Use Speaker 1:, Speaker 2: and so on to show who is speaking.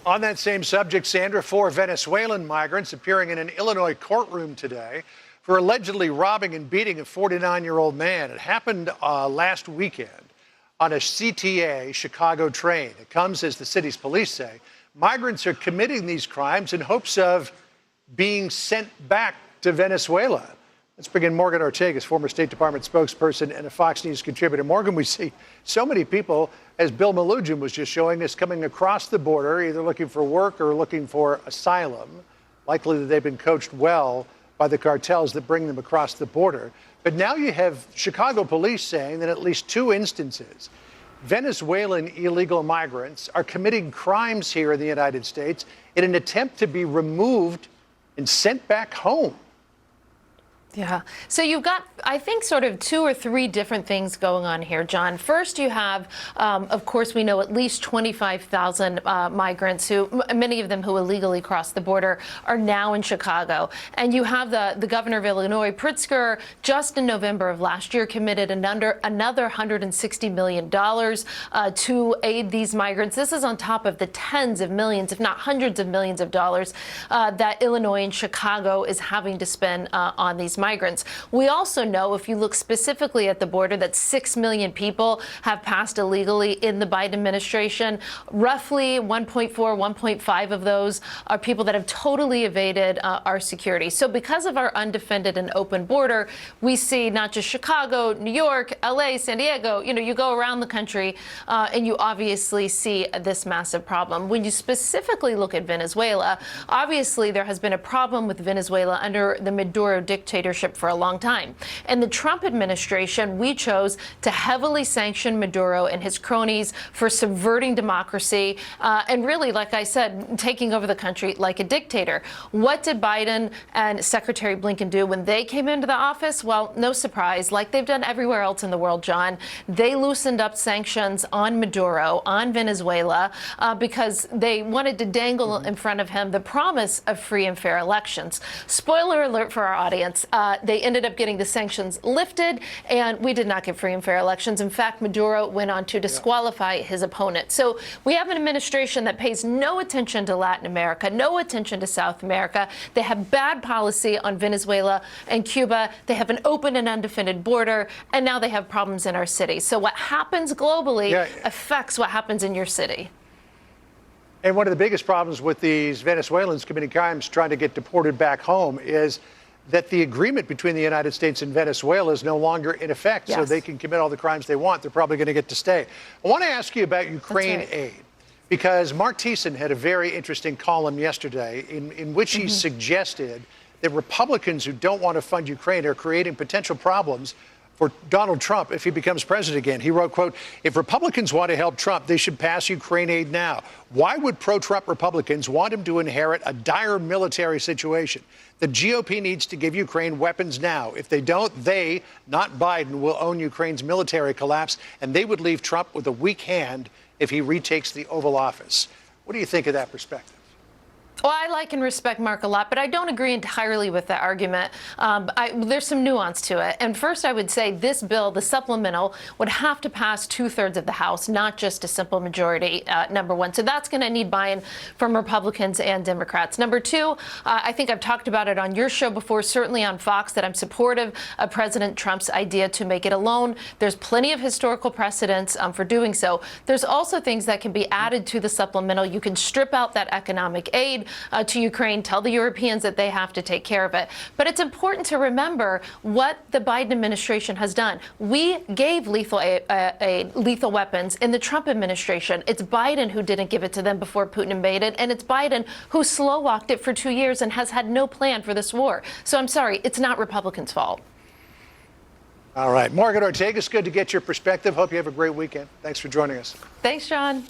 Speaker 1: On that same subject, Sandra, 4 Venezuelan migrants appearing in an Illinois courtroom today for allegedly robbing and beating a 49-year-old man. It happened last weekend on a CTA Chicago train. It comes, as the city's police say, migrants are committing these crimes in hopes of being sent back to Venezuela. Let's bring in Morgan Ortagus, former State Department spokesperson and a Fox News contributor. Morgan, we see so many people, as Bill Malugin was just showing us, coming across the border, either looking for work or looking for asylum. Likely that they've been coached well by the cartels that bring them across the border. But now you have Chicago police saying that at least 2 instances, Venezuelan illegal migrants are committing crimes here in the United States in an attempt to be removed and sent back home.
Speaker 2: Yeah. So you've got, I think, sort of 2 or 3 different things going on here, John. First, you have, of course, we know at least 25,000 migrants who, many of them who illegally crossed the border, are now in Chicago. And you have the governor of Illinois, Pritzker, just in November of last year, committed another $160 million to aid these migrants. This is on top of the tens of millions, if not hundreds of millions of dollars that Illinois and Chicago is having to spend on these migrants. We also know, if you look specifically at the border, that 6 million people have passed illegally in the Biden administration. Roughly 1.4, 1.5 of those are people that have totally evaded our security. So because of our undefended and open border, we see not just Chicago, New York, LA, San Diego, you go around the country and you obviously see this massive problem. When you specifically look at Venezuela, obviously there has been a problem with Venezuela under the Maduro dictatorship for a long time. In the Trump administration, we chose to heavily sanction Maduro and his cronies for subverting democracy and really, like I said, taking over the country like a dictator. What did Biden and Secretary Blinken do when they came into the office? Well, no surprise, like they've done everywhere else in the world, John, they loosened up sanctions on Maduro, on Venezuela, because they wanted to dangle in front of him the promise of free and fair elections. Spoiler alert for our audience. They ended up getting the sanctions lifted, and we did not get free and fair elections. In fact, Maduro went on to disqualify his opponent. So we have an administration that pays no attention to Latin America, no attention to South America. They have bad policy on Venezuela and Cuba. They have an open and undefended border, and now they have problems in our city. So what happens globally affects what happens in your city.
Speaker 1: And one of the biggest problems with these Venezuelans committing crimes trying to get deported back home is that the agreement between the United States and Venezuela is no longer in effect, so they can commit all the crimes they want. They're probably going to get to stay. I want to ask you about Ukraine aid, because Mark Thiessen had a very interesting column yesterday in which he suggested that Republicans who don't want to fund Ukraine are creating potential problems for Donald Trump if he becomes president again. He wrote, quote, "If Republicans want to help Trump, they should pass Ukraine aid now. Why would pro-Trump Republicans want him to inherit a dire military situation? The GOP needs to give Ukraine weapons now. If they don't, they, not Biden, will own Ukraine's military collapse, and they would leave Trump with a weak hand if he retakes the Oval Office." What do you think of that perspective?
Speaker 2: Well, I like and respect Mark a lot, but I don't agree entirely with that argument. There's some nuance to it. And first, I would say this bill, the supplemental, would have to pass 2/3 of the House, not just a simple majority, number one. So that's going to need buy-in from Republicans and Democrats. Number two, I think I've talked about it on your show before, certainly on Fox, that I'm supportive of President Trump's idea to make it a loan. There's plenty of historical precedents for doing so. There's also things that can be added to the supplemental. You can strip out that economic aid to Ukraine, tell the Europeans that they have to take care of it. But it's important to remember what the Biden administration has done. We gave lethal weapons in the Trump administration. It's Biden who didn't give it to them before Putin invaded, and it's Biden who slow-walked it for 2 years and has had no plan for this war. So I'm sorry, it's not Republicans' fault.
Speaker 1: All right. Morgan Ortagus, good to get your perspective. Hope you have a great weekend. Thanks for joining us.
Speaker 2: Thanks, John.